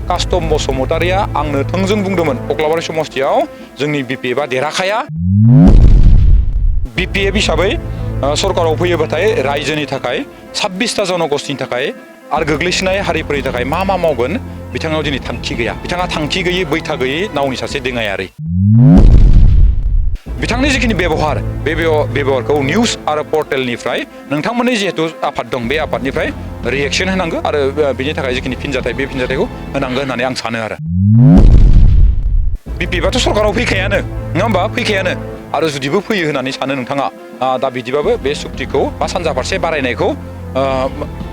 custom बसुमतारिया आंनो थोंजों बुंदोंमोन कक्लाबारि समस्तियाव जोंनि बिपिएफआ देरहाखाया बिपिएफ हिसाबै सरकाराव फैयोबाथाय रायजोनि थाखाय 26टा जनगोष्ठीनि थाखाय आरो गोग्लैसोनाय हारिफोरनि थाखाय मा मावगोन बिथांनाव दिनै थांखि गैया बिथाङा थांखि गैयै बैथा गैयै नावनि सासे देङायारि बिथांनि जिखिनि बेबहार बे बेबहारखौ निउस आरो पर्टेलनिफ्राय नोंथांमोननि जिहेतु आफाद दं बे आफादनिफ्राय रिएक्शन होनांगौ आरो बिनि थाखाय जिखिनि फिनजाथाय बे फिनजाथायखौ होनांगौ होननानै आं सानो आरो बिपिएफआथ' सरकाराव फैखायानो नङा होमबा फैखायानो आरो जुदिबो फैयो होननानै सानो नोंथाङा दा बिदिबाबो बे सुक्तिखौ बा सानजा फारसे बारायनायखौ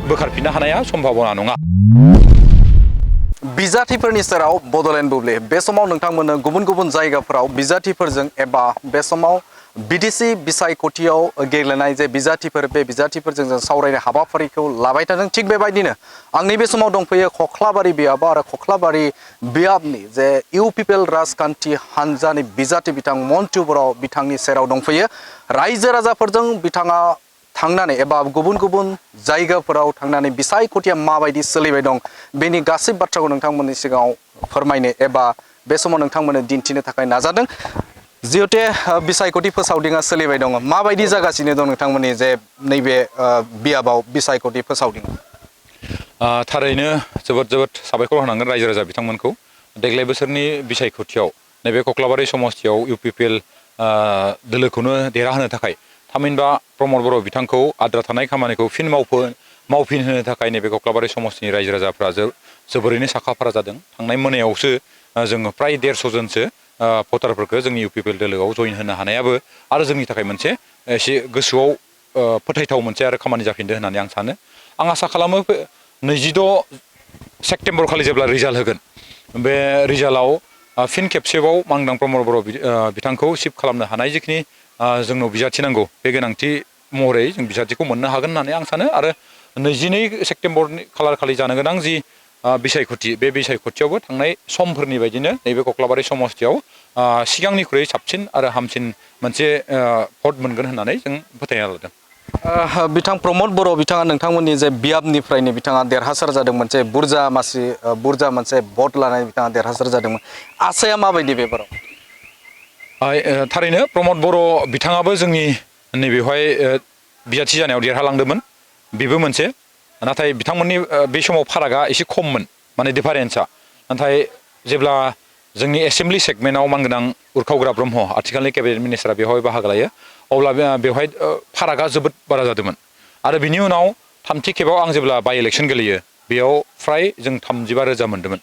बोखारफिननो हानाया सम्भाबना नङा बिजाथिफोरनि सेराव बड'लेण्ड बुब्लि बे समाव नोंथांमोननो गुबुन गुबुन जायगाफोराव बिजाथिफोरजों एबा बे समाव बिटिसि बिसायख'थियाव गेलेनाय जे बिजाथिफोर बे बिजाथिफोरजों जों सावरायनाय हाबाफारिखौ लाबाय थादों थिग बेबायदिनो आंनि बे समाव दंफैयो खख्लाबारि बियाब आरो खख्लाबारि बियाबनि जे इउ पिपल राजखान्थि हानजानि बिजाथि बिथां मन्टु बर' बिथांनि सेराव दंफैयो रायजो राजाफोरजों बिथाङा थांनानै एबा गुबुन गुबुन जायगाफोराव थांनानै बिसायख'थिया माबायदि सोलिबाय दं बेनि गासै बाथ्राखौ नोंथांमोननि सिगाङाव फोरमायनो एबा बे समाव नोंथांमोननो दिन्थिनो थाखाय नाजादों जिहेते बिसायख'थि फोसावदिङा सोलिबाय दङ माबायदि जागासिनो दं नोंथांमोननि जे नैबे बियाबाव बिसायख'थि फोसावदिङा थारैनो जोबोद साबायखर होनांगोन रायजो राजा बिथांमोनखौ देग्लाय बोसोरनि बिसायख'थियाव नैबे कक्लाबारि समस्तियाव इउपिपिएल दोलोखौनो देरहाहोनो थाखाय थामहिनबा प्रमद बर' बिथांखौ आद्रा थानाय खामानिखौ फिन मावफिनहोनो थाखाय नैबे कक्लाबारि समस्तिनि रायजो राजाफ्रा जोबोरैनो साखाफारा जादों थांनाय मोनायावसो जोङो फ्राय 150 जनसो भटारफोरखौ जोंनि इउपिपिएल दोलोआव जइन होनो हानायाबो आरो जोंनि थाखाय मोनसे एसे गोसोआव फोथायथाव मोनसे आरो खामानि जाफिनदों होननानै आं सानो आं आसा खालामो 26 सेप्तेम्बर खालि जेब्ला रिजाल्ट होगोन बे रिजाल्टआव फिन खेबसेबाव मांदां प्रमद बर' बिथांखौ सिफ खालामनो हानाय जिखिनि जोंनाव बिजाथि नांगौ बे गोनांथि महरै जों बिजाथिखौ मोननो हागोन होननानै आं सानो आरो 22 सेप्तेम्बरनि खालार खालि जानो गोनां जि बिसायख'थि बे बिसायख'थियावबो थांनाय समफोरनि बायदिनो नैबे कक्लाबारि समस्तियाव सिगांनिख्रुइ साबसिन आरो हामसिन मोनसे भट मोनगोन होननानै जों फोथायना लादों बिथां प्रमद बर' बिथाङा नोंथांमोननि जे बियाबनिफ्रायनो बिथाङा देरहासार जादों मोनसे बुरजा मोनसे भट लानानै बिथाङा देरहासार जादोंमोन आसाया माबायदि बेबाराव थारैनो प्रमद बर' बिथाङाबो जोंनि नैबेवहाय बिजाथि जानायाव देरहालांदोंमोन बेबो मोनसे नाथाय बिथांमोननि बे समाव फारागा एसे खममोन माने डिफारेन्सआ नाथाय जेब्ला जोंनि एसेम्बलि सेगमेन्टआव मानगोनां उरखावग्रा ब्रह्म आथिखालनि केबिनेट मिनिस्टारा बेवहाय बाहागो लायो अब्ला बेवहाय फारागा जोबोद बारा जादोंमोन आरो बिनि उनाव थामथि खेबाव आं जेब्ला बाइ इलेक्सन गेलेयो बेयाव फ्राय जों 35,000 मोन्दोंमोन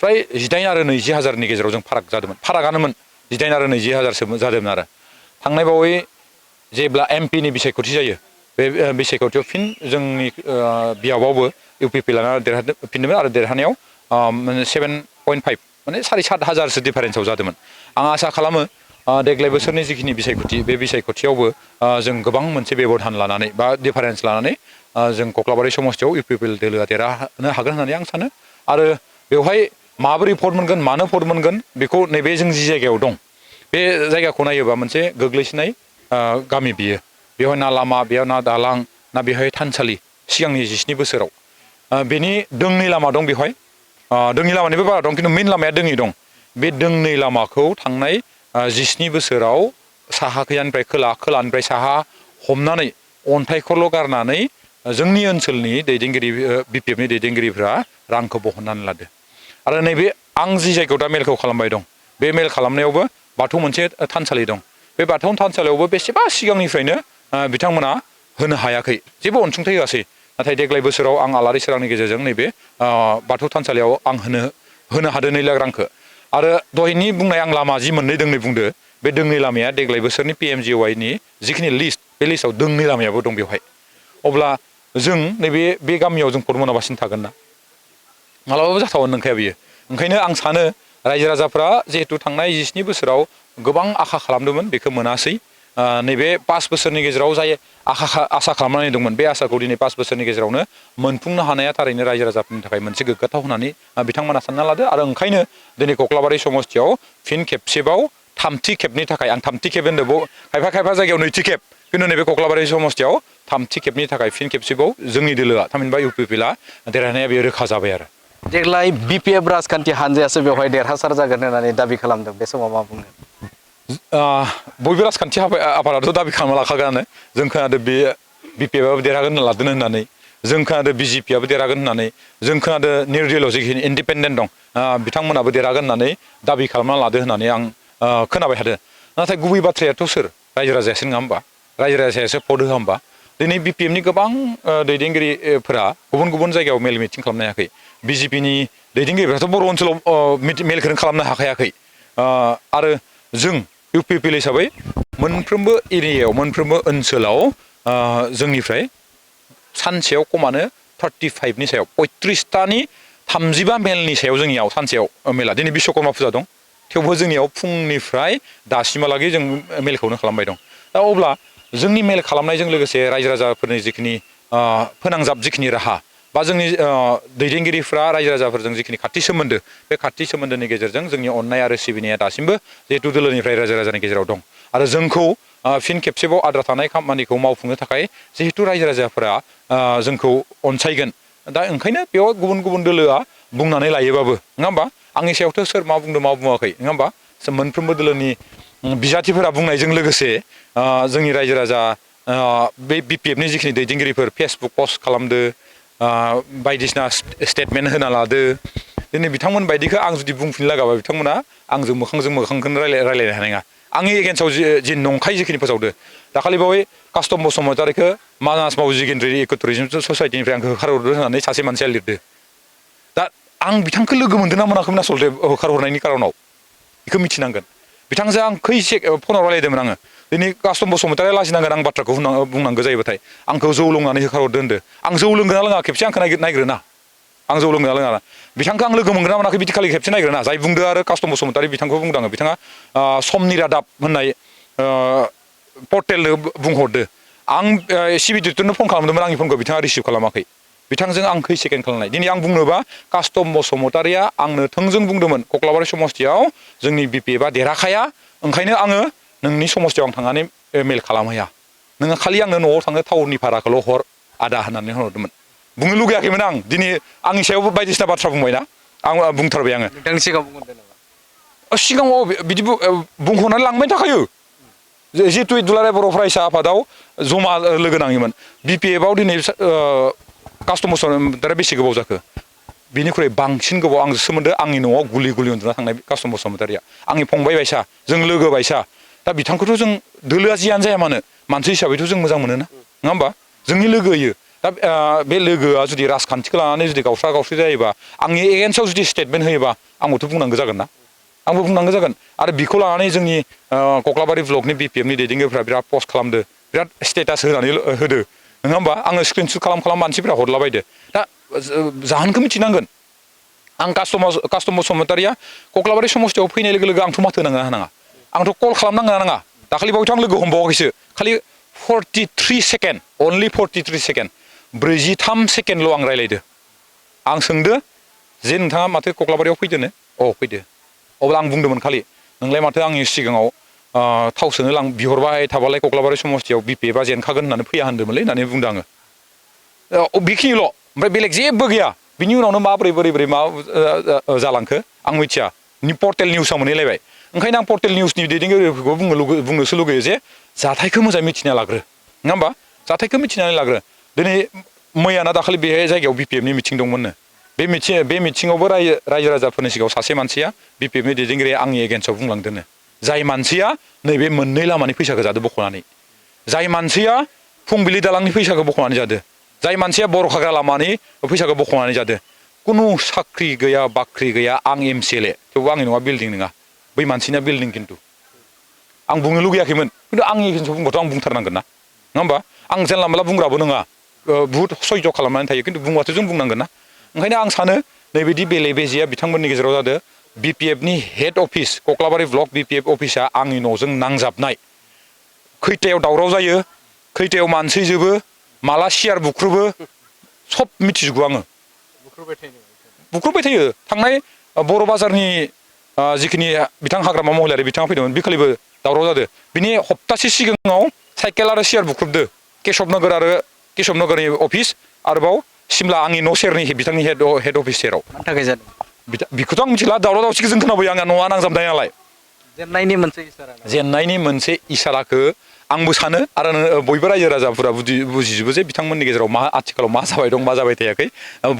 फ्राय 18 आरो 20 हाजारनि गेजेराव जों फाराग जादोंमोन फारागानोमोन 18 आरो 20 हाजारसो जादोंमोन आरो थांनाय बावै जेब्ला एमपिनि बिसायख'थि जायो बे बिसायख'थियाव फिन जोंनि बियाबावबो इउपिपिएल लाना देरहाफिनदोंमोन आरो देरहानायाव 7.5 माने 7.5 हाजारसो डिफारेन्सआव जादोंमोन आं आसा खालामो देग्लाय बोसोरनि जिखिनि बिसायख'थि बे बिसायख'थियावबो जों गोबां मोनसे बेब'धान लानानै बा डिफारेन्स लानानै जों कक्लाबारि समस्तियाव इउपिपिएल दोलोआ देरहानो हागोन होननानै आं सानो आरो बेवहाय माबोरै भट मोनगोन मानो भट मोनगोन बेखौ नैबे जों जि जायगायाव दं बे जायगाखौ नायोबा मोनसे गोग्लैसोनाय गामि बियो बेवहाय ना लामा बेयाव ना दालां ना बेवहाय थानसालि सिगांनि 17 बोसोराव बेनि दोंनै लामा दं बेवहाय दोंनै लामानिबो बारा दं खिन्थु मेन लामाया दोंनै दं बे दोंनै लामाखौ थांनाय 17 बोसोराव साहाखैनिफ्राय खोलानिफ्राय साहा हमनानै अन्थाइखौल' गारनानै जोंनि ओनसोलनि दैदेनगिरि बिपिएफनि दैदेनगिरिफ्रा रांखौ बहननानै लादो आरो नैबे आं जि जायगायाव दा मेलखौ खालामबाय दं बे मेल खालामनायावबो बाथौ मोनसे थानसालि दं बे बाथौ थानसालियावबो बेसेबा सिगांनिफ्रायनो बिथांमोना होनो हायाखै जेबो अनसुंथाइ होआसै नाथाय देग्लाय बोसोराव आं आलारि सोरांनि गेजेरजों नैबे बाथौ थानसालियाव आं होनो हादों 2 लाख रांखौ आरो दहायनि बुंनाय आं लामा जि मोननै दोंनै बुंदो बे दोंनै लामाया देग्लाय बोसोरनि PMGY-नि जिखिनि लिस्ट बे लिस्टआव दोंनै लामायाबो दं बेवहाय अब्ला जों बे गामियाव जों भट मोनाबासिनो थागोन ना मालाबाबो जाथावनो नंखाया बियो ओंखायनो आं सानो रायजो राजाफ्रा जिहेतु थांनाय 17 बोसोराव गोबां आखा खालामदोंमोन बेखौ मोनासै नैबे 5 बोसोरनि गेजेराव जाय आसा खालामनानै दंमोन बे आसाखौ दिनै 5 बोसोरनि गेजेरावनो मोनफुंनो हानाया थारैनो रायजो राजाफोरनि थाखाय मोनसे गोग्गाथाव होननानै बिथांमोना सानना लादो आरो ओंखायनो दिनै कक्लाबारि समस्तियाव फिन खेबसेबाव थामथि खेबनि थाखाय आं थामथि खेब होनदों खायफा जायगायाव नैथि खेब खिन्थु नैबे कक्लाबारि समस्तियाव थामथि खेबनि थाखाय फिन खेबसेबाव जोंनि दोलोआ थामहिनबा इउपिपिएलआ देरहानाया बेयो रोखा जाबाय आरो देग्लाय BPF राजखान्थि हानजायासो बेवहाय देरहासार जागोन होननानै दाबि खालामदों बे समाव मा बुंनो बयबो राजखान्थि आफादाथ' दाबि खालामना लाखागोनानो जों खोनादों बे BPF आबो देरहागोन होनना लादों होननानै जों खोनादों BJP आबो देरहागोन होननानै जों खोनादों निर्दलीय जिखिनि इन्डिपेन्डेन्ट दं बिथांमोनाबो देरहागोन होननानै दाबि खालामना लादो होननानै आं खोनाबाय थादों नाथाय गुबै बाथ्रायाथ' सोर रायजो राजायासो नङा होमबा रायजो राजायासो भट होआ होमबा दिनै BPFनि गोबां दैदेनगिरिफोरा गुबुन गुबुन जायगायाव मेल मिटिं खालामनो हायाखै BJPनि दैदेनगिरिफोराथ' बर' ओनसोलाव मेलखौनो खालामनो हाखायाखै आरो जों UPPL हिसाबै मोनफ्रोमबो एरियायाव मोनफ्रोमबो ओनसोलाव जोंनिफ्राय सानसेयाव खमानो 35नि सायाव 35थानि 35 मेलनि सायाव जोंनियाव सानसेयाव मेला दिनै बिश्वकर्मा फुजा दं थेवबो जोंनियाव फुंनिफ्राय दासिमहालागै जों मेलखौनो खालामबाय दं दा अब्ला जोंनि मेल खालामनायजों लोगोसे रायजो राजाफोरनि जिखिनि फोनांजाब जिखिनि राहा बा जोंनि दैदेनगिरिफ्रा रायजो राजाफोरजों जिखिनि खाथि सोमोन्दो बे खाथि सोमोन्दोनि गेजेरजों जोंनि अननाय आरो सिबिनाया दासिमबो जिहेतु दोलोनिफ्राय रायजो राजानि गेजेराव दं आरो जोंखौ फिन खेबसेबाव आद्रा थानाय खामानिखौ मावफुंनो थाखाय जिहेतु रायजो राजाफोरा जोंखौ अनसायगोन दा ओंखायनो बेयाव गुबुन गुबुन दोलोआ बुंनानै लायोबाबो नङा होमबा आंनि सायावथ' सोर मा बुंदों मा बुङाखै नङा होमबा मोनफ्रोमबो दोलोनि बिजाथिफोरा बुंनायजों लोगोसे जोंनि रायजो राजा बे BPFनि जिखिनि दैदेनगिरिफोर फेसबुक पस्ट खालामदो बायदिसिना स्टेटमेन्ट होना लादो दिनै बिथांमोन बायदिखौ आं जुदि बुंफिननो लागाबा बिथांमोना आंजों मोखांखौनो रायलायनो हानाय नङा आंनि एगेन्स्टआव जि नंखाय जिखिनि फोसावदो दाखालि बावै कास्टम बसुमतारीखौ मानास मावजि गेन्द्रि इक' टुरिजम ससाइटिनिफ्राय आंखौ होखारहरदो होननानै सासे मानसिया लिरदो दा आं बिथांखौ लोगो मोन्दों ना मोनाखैमोन आसलथे होखारहरनायनि खारनाव बेखौ मिथिनांगोन बिथांजों आं खैसे फनाव रायलायदोंमोन आङो दिनै कास्टम बसुमतारीया लाजिनांगोन आं बाथ्राखौ बुंनांगौ जायोबाथाय आंखौ जौ लोंनानै होखारहरदो होनदो आं जौ लोंगोना लोङा खेबसे आंखौ नायग्रोना आं जौ लोंगोना लोङा बिथांखौ आं लोगो मोनगोन ना मोनाखै बिदि खालि खेबसे नायग्रोना जाय बुंदो आरो कास्टम बसुमतारी बिथांखौ बुंदों आङो बिथाङा समनि रादाब होननाय पर्टेलनो बुंहरदो आं CBDTनो फन खालामदोंमोन आंनि फनखौ बिथाङा रिसिभ खालामाखै बिथांजों आं खै सेकेन्ड खालामनाय दिनै आं बुंनोबा कास्टम बसुमतारीया आंनो थोंजों बुंदोंमोन कक्लाबारि समस्तियाव जोंनि BPFआ देरहाखाया ओंखायनो आङो नोंनि समस्तियाव आं थांनानै मेल खालामहैया नोङो खालि आंनो न'आव थांनो थावरनि भाराखौल' हर आदा होननानै हरदोंमोन बुंनो लुगैयाखैमोन आं दिनै आंनि सायावबो बायदिसिना बाथ्रा बुंबायना आं बुंथारबाय आङो नोंथांनि सिगाङाव बुंदों नामा सिगाङाव बिदि बुंहरनानै लांबाय थाखायो जिहेतु दुलाराय बर' फरायसा आफादाव जमा लोगो नाङोमोन BPFआव दिनै कास्टम बसुमतारीया बेसे गोबाव जाखो बिनिख्रुइ बांसिन गोबाव आंजों सोमोन्दो आंनि न'आव गुलि उन्दुना थांनाय कास्टम बसुमतारीया आंनि फंबाय बायसा जों लोगो बायसा दा बिथांखौथ' जों दोलोआ जियानो जाया मानो मानसि हिसाबैथ' जों मोजां मोनो ना नङा होमबा जोंनि लोगो होयो दा बे लोगोआ जुदि राजखान्थिखौ लानानै जुदि गावस्रा गावस्रि जायोबा आंनि एगेन्स्टआव जुदि स्टेटमेन्ट होयोबा आंबोथ' बुंनांगौ जागोन ना आंबो बुंनांगौ जागोन आरो बिखौ लानानै जोंनि कक्लाबारि ब्लकनि BPFनि दैदेनगिरिफ्रा बिराद पस्ट खालामदो बिराद स्टेटास होनानै होदो नङा होमबा आङो स्क्रिनशट खालाम मानसिफोरा हरलाबायदो दा जाहोनखौ मिथिनांगोन आं कास्टम बसुमतारीया कक्लाबारि समस्तियाव फैनाय लोगो लोगो आंथ' माथो होनाङा आंथ' कल खालामनांगोना नाङा दाखालि बावैथ' आं लोगो हमबावाखैसो खालि 43 सेकेन्ड अनलि 43 सेकेन्ड 43 सेकेन्डल' आं रायलायदो आं सोंदो जे नोंथाङा माथो कक्लाबारियाव फैदोनो फैदो अब्ला आं बुंदोंमोन खालि नोंलाय माथो आंनि सिगाङाव थाव सोनो बिहरबाय थाबालाय कक्लाबारि समस्तियाव BPFआ जेनखागोन होननानै फैया होनदोंमोनलै होननानै बुंदों आङो बेखिनिल' ओमफ्राय बेलेग जेबो गैया बिनि उनावनो बोरै मा जालांखो आं मिथिया पर्टेल निउसआव मोनहैलायबाय ओंखायनो आं पर्टेल निउसनि दैदेनगिरिफोरखौ बुंनोसो लुगैयो जे जाथायखौ मोजाङै मिथिना लाग्रो नङा होमबा जाथायखौ मिथिनानै लाग्रो दिनै मैयाना दाखालि बे जायगायाव BPFनि मिटिं दंमोननो बे मिटिङावबो रायजो राजाफोरनि सिगाङाव सासे मानसिया BPFनि दैदेनगिरिया आंनि एगेन्स्टआव बुंलांदोंनो जाय मानसिया नैबे मोननै लामानि फैसाखौ जादो बख'नानै जाय मानसिया फुंबिलि दालांनि फैसाखौ बख'नानै जादो जाय मानसिया बर' खाग्रा लामानि फैसाखौ बख'नानै जादो खुनु साख्रि गैया बाख्रि गैया आं MCLA थेवबो आंनि न'आ बिल्डिं नङा बै मानसिना बिल्डिं खिन्थु आं बुंनो लुगैयाखैमोन खिन्थु आंनि एगेन्स्टआव बुंबाथ' आं बुंथारनांगोन ना नङा होमबा आं जानला मोनला बुंग्राबो नङा बुहुत सयज' खालामनानै थायो खिन्थु बुंबाथ' जों बुंनांगोन ना ओंखायनो आं सानो नैबायदि बेले बेजेया बिथांमोननि गेजेराव जादों BPFनि हेड अफिस कक्लाबारि ब्लक BPF अफिसा आंनि न'जों नांजाबनाय खैथायाव दावराव जायो खैथायाव मानसि जोबो माला सियार बुख्रुबो सब मिथिजोबो आङो बुख्रुबबाय थायो थांनाय बर' बाजारनि जिखिनि बिथां हाग्रामा महिलारि बिथाङा फैदोंमोन बे खालिबो दावराव जादों बिनि हप्तासे सिगाङाव साइकेल आरो सियार बुख्रुबदो केशब नगरनि अफिस आरोबाव सिमला आंनि न' सेरनि बिथांनि हेड अफिस सेराव मानि थाखाय जादों बेखौथ' आं मिथिला दावराव दावसिखौ जों खोनाबोयो आंहा न'आ नांजाबनाय नालाय जेननायनि मोनसे इसारा जेननायनि मोनसे इसाराखौ आंबो सानो आरो बयबो रायजो राजाफोरा बुजिजोबो जे बिथांमोननि गेजेराव मा आथिखालाव मा जाबाय दं मा जाबाय थायाखै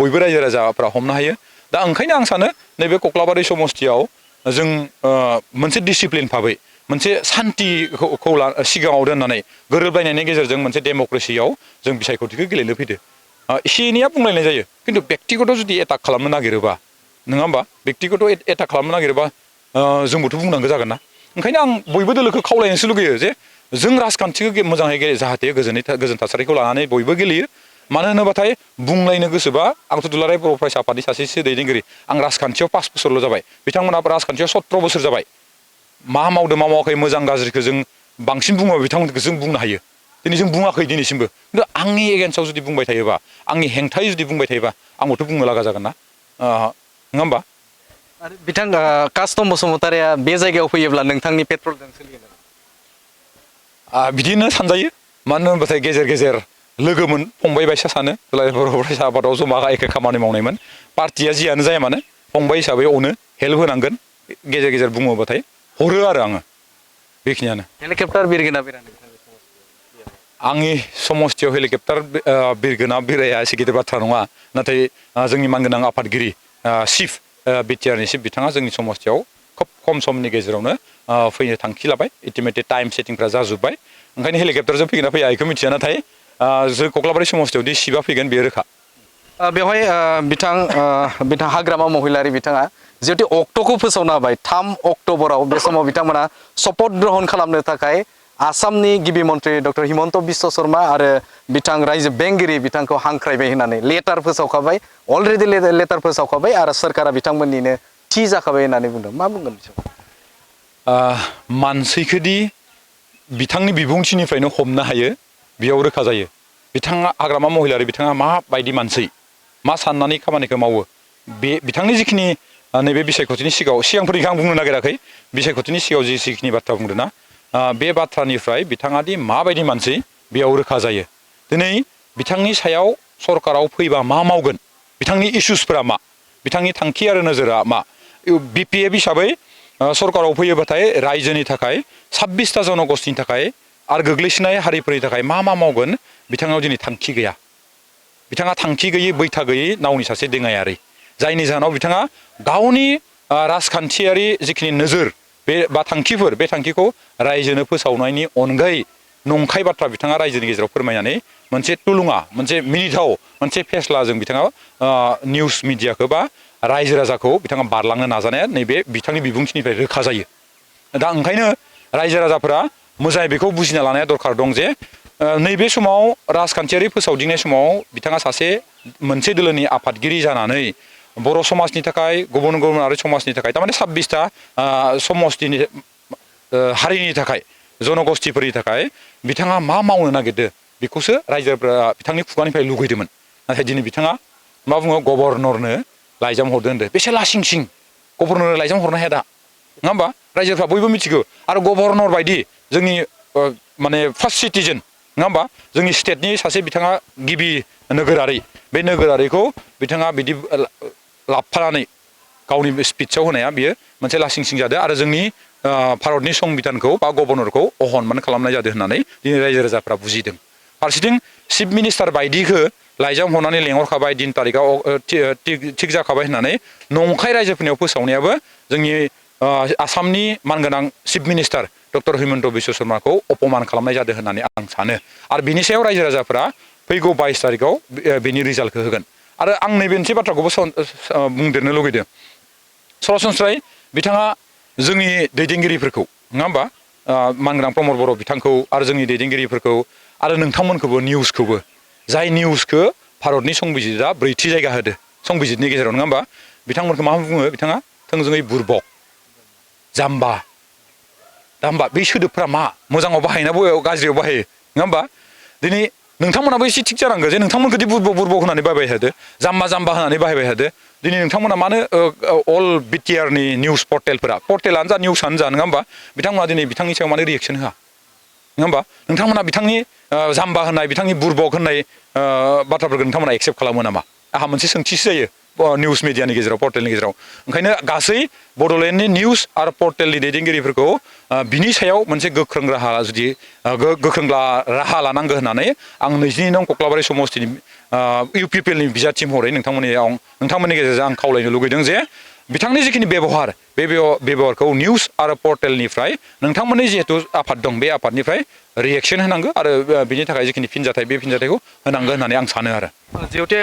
बयबो रायजो राजाफ्रा हमनो हायो दा ओंखायनो आं सानो नैबे कक्लाबारि समस्तियाव जों मोनसे डिसिप्लिन भाबै मोनसे सान्थिखौ सिगाङाव दोननानै गोरोबलायनायनि गेजेरजों मोनसे डेम'क्रेसियाव जों बिसायख'थिखौ गेलेनो फैदो एसे एनैया बुंलायनाय जायो खिन्थु बेक्तिगत जुदि एटाक खालामनो नागिरोबा नङा होमबा बेक्तिगत एटाक खालामनो नागिरोबा जोंबोथ' बुंनांगौ जागोन ना ओंखायनो आं बयबो दोलोखौ खावलायनोसो लुगैयो जे जों राजखान्थिखौ मोजाङै जाहाथे गोजोन थासारिखौ लानानै बयबो गेलेयो मानो होनोबाथाय बुंलायनो गोसोबा आंथ' दुलाराय बर' फरायसा आफादनि सासेसो दैदेनगिरि आं राजखान्थियाव 5 बोसोरल' जाबाय बिथांमोनहाबो राजखान्थियाव 17 बोसोर जाबाय मा मावदों मा मावाखै मोजां गाज्रिखौ जों बांसिन बुङोबा बिथांमोनखौ जों बुंनो हायो दिनै जों बुङाखै दिनैसिमबो खिन्थु आंनि एगेन्स्टआव जुदि बुंबाय थायोबा आंनि हेंथायै जुदि बुंबाय थायोबा आंबोथ' बुंनो लागा जागोन ना नङा होमबा आरो बिथां कास्टम बसुमतारिया बे जायगायाव फैयोब्ला नोंथांनि पेट्रलजों सोलिगोन बिदिनो सानजायो मानो होनबाथाय गेजेर गेजेर लोगोमोन फंबाय बायसा सानो दुलाराय बर' फरायसा आफादाव जमा एखे खामानि मावनायमोन पार्टिया जियानो जाया मानो फंबाय हिसाबै अनो हेल्प होनांगोन गेजेर गेजेर बुङोबाथाय हरो आरो आङो बेखिनियानो हेलिकप्टार बिरगोना बिरा आंनि समस्तियाव हेलिकप्टार बिरगोना बिराया एसे गिदिर बाथ्रा नङा नाथाय जोंनि मानगोनां आफादगिरि चिफ बिटिआरनि चिफ बिथाङा जोंनि समस्तियाव खोब खम समनि गेजेरावनो फैनो थांखि लाबाय इटिमेटेड टाइम सेटिंफ्रा जाजोब्बाय ओंखायनो हेलिकप्टारजों फैगोन ना फैया बेखौ मिथिया नाथाय जों कक्लाबारि समस्तियावदि चिफआ फैगोन बेयो रोखा बेवहाय बिथां हाग्रामा महिलारि बिथाङा जिहेतु अक्ट'खौ फोसावना होबाय 3 अक्ट'बराव बे समाव बिथांमोना शपथ ग्रहण खालामनो थाखाय आसामनि गिबि मन्त्रि डक्टर हिमन्त बिश्व शर्मा आरो बिथां रायजो बेंगिरि बिथांखौ हांख्रायबाय होननानै लेटार फोसावखाबाय अलरेडि लेटार फोसावखाबाय आरो सोरखारा बिथांमोननिनो थि जाखाबाय होननानै बुंदों मा बुंगोन मानसिखौदि बिथांनि बिबुंथिनिफ्रायनो हमनो हायो बेयाव रोखा जायो बिथाङा हाग्रामा महिलारि बिथाङा माबायदि मानसि मा साननानै खामानिखौ मावो बे बिथांनि जिखिनि नैबे बिसायख'थिनि सिगांफोरनिखौ आं बुंनो नागिराखै बिसायख'थिनि सिगाङाव जिखिनि बाथ्रा बुंदों ना बे बाथ्रानिफ्राय बिथाङा दि माबायदि मानसि बेयाव रोखा जायो दिनै बिथांनि सायाव सरकाराव फैबा मा मावगोन बिथांनि इसुसफोरा मा बिथांनि थांखि आरो नोजोरा मा बिपिएफ हिसाबै सरकाराव फैयोबाथाय रायजोनि थाखाय 26टा जनगोष्ठीनि थाखाय आरो गोग्लैसोनाय हारिफोरनि थाखाय मा मावगोन बिथांनाव दिनै थांखि गैया बिथाङा थांखि गैयै बैथा गैयै नावनि सासे दिङायारि जायनि जाहोनाव बिथाङा गावनि राजखान्थियारि जिखिनि नोजोर बा थांखिफोर बे थांखिखौ रायजोनो फोसावनायनि अनगायै नंखाय बाथ्रा बिथाङा रायजोनि गेजेराव फोरमायनानै मोनसे थुलुङा मोनसे मिनिथाव मोनसे फेस्लाजों बिथाङा निउस मिडियाखौ बा रायजो राजाखौ बिथाङा बारलांनो नाजानाया नैबे बिथांनि बिबुंथिनिफ्राय रोखा जायो दा ओंखायनो रायजो राजाफोरा मोजाङै बेखौ बुजिना लानाया दरखार दं जे नैबे समाव राजखान्थियारि फोसावदिंनाय समाव बिथाङा सासे मोनसे दोलोनि आफादगिरि जानानै बर' समाजनि थाखाय गुबुन गुबुन आरो समाजनि थाखाय थारमाने 26टा समस्तिनि हारिनि थाखाय जनगोष्ठीफोरनि थाखाय बिथाङा मा मावनो नागिरदों बेखौसो रायजोफोरा बिथांनि खुगानिफ्राय लुगैदोंमोन नाथाय दिनै बिथाङा मा बुङो गभर्नरनो लाइजाम हरदो होनदों बेसे लासिंसिं गभर्नरनो लाइजाम हरनो हाया दा नङा होमबा रायजोफ्रा बयबो मिथिगौ आरो गभर्नर बायदि जोंनि माने फार्स्ट सिटिजेन नङा होमबा जोंनि स्टेटनि सासे बिथाङा गिबि नोगोरारि बे नोगोरारिखौ बिथाङा बिदि लाबफानानै गावनि स्पिचआव होनाया बियो मोनसे लासिंसिं जादों आरो जोंनि भारतनि संबिधानखौ बा गभर्नरखौ अहनमान खालामनाय जादों होननानै दिनै रायजो राजाफ्रा बुजिदों फारसेथिं चिफ मिनिस्टार बायदिखौ लाइजाम हरनानै लेंहरखाबाय दिन तारिखआव थिग जाखाबाय होननानै नंखाय रायजोफोरनियाव फोसावनायाबो जोंनि आसामनि मानगोनां chief minister doctor Himanta Biswa शर्माखौ अपमान खालामनाय जादों होननानै आं सानो आरो बिनि सायाव रायजो राजाफ्रा फैगौ 22 तारिखआव बेनि रिजाल्टखौ होगोन आरो आं नैबे मोनसे बाथ्राखौबो बुंदेरनो लुगैदों सरासनस्रायै बिथाङा जोंनि दैदेनगिरिफोरखौ नङा होमबा मानगोनां प्रमद बर' बिथांखौ आरो जोंनि दैदेनगिरिफोरखौ आरो नोंथांमोनखौबो निउसखौबो जाय निउसखौ भारतनि संबिजितआ 4थि जायगा होदो संबिजितनि गेजेराव नङा होमबा बिथांमोनखौ मा बुङो बिथाङा थोंजोङै बुरबक जाम्बा दा होमबा बे सोदोबफ्रा मा मोजाङाव बाहायना गाज्रियाव बाहायो नङा होमबा दिनै नोंथांमोनाबो एसे थिग जानांगौ जे नोंथांमोनखौदि बुरबक होननानै बाहायबाय थादो जाम्बा होननानै बाहायबाय थादो दिनै नोंथांमोना मानो अल बिटिआरनि निउस पर्टेलानो जा निउसानो जा नङा होमबा बिथांमोना दिनै बिथांनि सायाव मानो रिएक्सन होआ नङा होमबा नोंथांमोना बिथांनि जाम्बा होननाय बिथांनि बुरबक होननाय बाथ्राफोरखौ नोंथांमोना एक्सेप्ट खालामो नामा आंहा मोनसे सोंथिसो जायो निउस मिडियानि गेजेराव पर्टेलनि गेजेराव ओंखायनो गासै बड'लेण्डनि निउस आरो पर्टेलनि दैदेनगिरिफोरखौ बिनि सायाव मोनसे गोख्रों राहा जुदि गोख्रों राहा लानांगौ होननानै आं 22 नं कक्लाबारि समस्तिनि इउपिपिएलनि बिजाथि महरै नोंथांमोननि गेजेरजों आं खावलायनो लुगैदों जे बिथांनि जिखिनि बेबहार बे बेबहारखौ निउस आरो पर्टेलनिफ्राय नोंथांमोननि जिहेतु आफाद दं बे आफादनिफ्राय रिएक्सन होनांगौ आरो बिनि थाखाय जिखिनि फिनजाथाय बे फिनजाथायखौ होनांगौ होननानै आं सानो आरो जिहेतु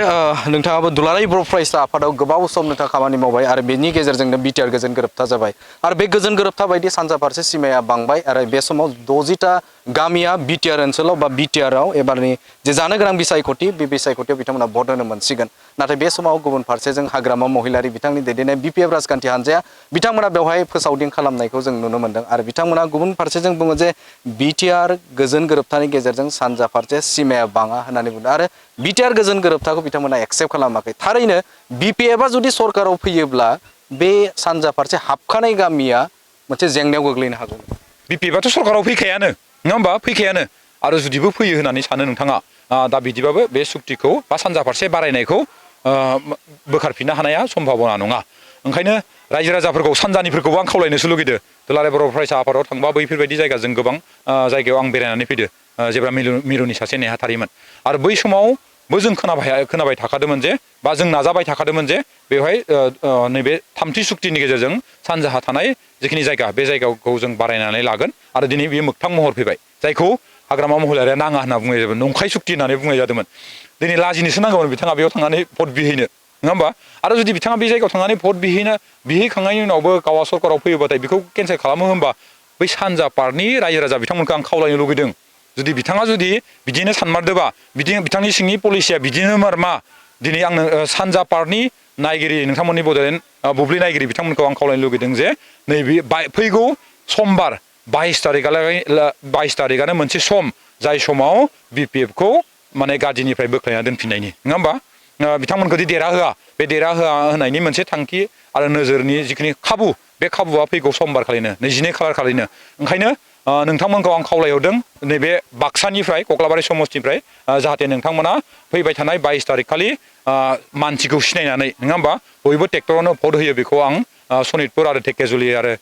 नोंथाङाबो दुलाराय बर' फरायसा आफादाव गोबाव सम नोंथाङा खामानि मावबाय आरो बेनि गेजेरजोंनो बिटिआर गोजोन गोरोबथा जाबाय आरो बे गोजोन गोरोबथा बायदि सानजा फारसे सिमाया बांबाय आरो बे समाव 60टा गामिया बिटिआर ओनसोलाव बा बिटिआरआव एबारनि जे जानो गोनां बिसायख'थि बे बिसायख'थियाव बिथांमोना भट होनो मोनसिगोन नाथाय बे समाव गुबुन फारसेजों हाग्रामा महिलारि बिथांनि दैदेननाय बिपिएफ राजखान्थि हान्जाया बिथांमोना बेवहाय फोसावदिं खालामनायखौ जों नुनो मोन्दों आरो बिथांमोना गुबुन फारसेजों बुङो जे बिटिआर गोजोन गोरोबथानि गेजेरजों सानजा फारसे सिमाया बाङा होननानै बुंदों आरो बिटिआर गोजोन गोरोबथाखौ बिथांमोना एक्सेप्ट खालामाखै थारैनो बिपिएफआ जुदि सरकाराव फैयोब्ला बे सानजा फारसे हाबखानाय गामिया मोनसे जेंनायाव गोग्लैनो हागौ बिपिएफआथ' सरकाराव फैखायानो नङा होमबा फैखायानो आरो जुदिबो फैयो होननानै सानो नोंथाङा दा बिदिबाबो बे सुक्तिखौ बा सानजा फारसे बारायनायखौ बोखारफिननो हानाया सम्भाबना नङा ओंखायनो रायजो राजाफोरखौ सानजानिफोरखौबो आं खावलायनोसो लुगैदों दुलाराय बर' फरायसा आफादाव थांबा बैफोरबायदि जायगाजों गोबां जायगायाव आं बेरायनानै फैदो जेब्ला मिरुनि सासे नेहाथारिमोन आरो बै समावबो जों खोनाबाय थाखादोंमोन जे बा जों नाजाबाय थाखादोंमोन जे बेवहाय नैबे थामथि सुक्तिनि गेजेरजों सानजाहा थानाय जिखिनि जायगा बे जायगाखौ जों बारायनानै लागोन आरो दिनै बेयो मोगथां महर फैबाय जायखौ हाग्रामा महिलारिया नाङा होनना बुंनाय जादोंमोन नंखाय सुक्ति होननानै बुंनाय जादोंमोन दिनै लाजिनोसो नांगौमोन बिथाङा बेयाव थांनानै भट बिहैनो नङा होमबा आरो जुदि बिथाङा बे जायगायाव थांनानै भट बिहैखांनायनि उनावबो गावआ सरकाराव फैयोबाथाय बेखौ केन्सेल खालामो होनबा बै सानजा पार्टनि रायजो राजा बिथांमोनखौ आं खावलायनो लुगैदों जुदि बिथाङा बिदिनो सानमारदोंबा बिथांनि सिंनि पलिसिया बिदिनो मा दिनै आंनो सानजा पार्टनि नायगिरि नोंथांमोननि बड'लेण्ड बुब्लि नायगिरि बिथांमोनखौ आं खावलायनो लुगैदों जे नैबे फैगौ समबार 22 तारिखआनो मोनसे सम जाय समाव बिपिएफखौ माने गादिनिफ्राय बोख्लायना दोनफिननायनि नङा होमबा बिथांमोनखौ देरहा होआ बे देरहा होनायनि मोनसे थांखि आरो नोजोरनि जिखिनि खाबु बे खाबुआ फैगौ समबार खालिनो 22 खालार खालिनो ओंखायनो नोंथांमोनखौ आं खावलायहरदों नैबे बाक्सानिफ्राय कक्लाबारि समस्तिनिफ्राय जाहाथे नोंथांमोना फैबाय थानाय 22 तारिख खालि मानसिखौ सिनायनानै नङा होमबा बयबो ट्रेक्टरावनो भट होयो बेखौ आं सनितपुर आरो धेकियाजुलि आरो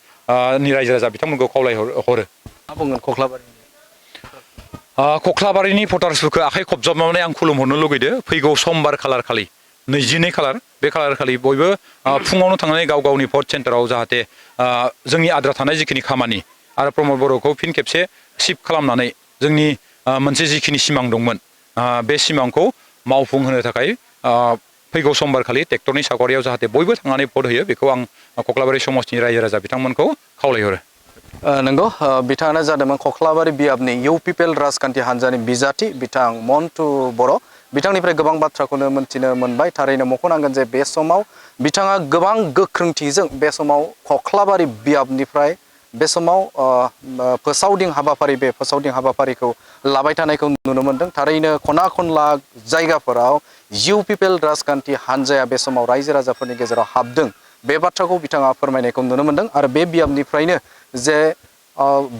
रायजो राजा बिथांमोनखौ खावलायहरो मा बुंगोन कक्लाबारिनि भटार्सफोरखौ आखाइ खबजाबनानै आं खुलुमहरनो लुगैदो फैगौ समबार खालार खालि 22 खालार बे खालार खालि बयबो फुङावनो थांनानै गाव गावनि भट सेन्टाराव जाहाथे जोंनि आद्रा थानाय जिखिनि खामानि आरो प्रमद बर'खौ फिन खेबसे शिफ्ट खालामनानै जोंनि मोनसे जिखिनि सिमां दंमोन बे सिमांखौ मावफुंहोनो थाखाय फैगौ समबार खालि ट्रेक्टरनि सावगारियाव जाहाथे बयबो थांनानै भट होयो बेखौ आं कक्लाबारि समस्तिनि रायजो राजा बिथांमोनखौ खावलायहरो नंगौ बिथाङानो जादोंमोन कक्लाबारि बियाबनि इउपिपिएल राजखान्थि हान्जानि बिजाथि बिथां मन्टु बर' बिथांनिफ्राय गोबां बाथ्राखौनो मोनथिनो मोनबाय थारैनो मख'नांगोन जे बे समाव बिथाङा गोबां गोख्रोंथिजों बे समाव कक्लाबारि बियाबनिफ्राय बे समाव फोसावदिं हाबाफारिखौ लाबाय थानायखौ नुनो मोन्दों थारैनो खना खनला जायगाफोराव इउपिपिएल राजखान्थि हान्जाया बे समाव रायजो राजाफोरनि गेजेराव हाबदों बे बाथ्राखौ बिथाङा फोरमायनायखौ नुनो मोन्दों आरो बे बियाबनिफ्रायनो जे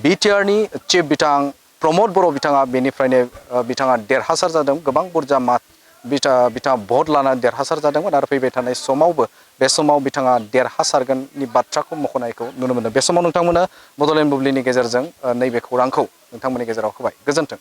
बिटिआरनि चिफ बिथां प्रमद बर' बिथाङा बेनिफ्रायनो बिथाङा देरहासार जादों गोबां बुरजा बिथाङा भट लानानै देरहासार जादोंमोन आरो फैबाय थानाय समावबो बे समाव बिथाङा देरहासारगोननि बाथ्राखौ मख'नायखौ नुनो मोन्दों बे समाव नोंथांमोना बड'लेण्ड बुब्लिनि गेजेरजों नैबे खौरांखौ नोंथांमोननि गेजेराव होबाय गोजोन्थों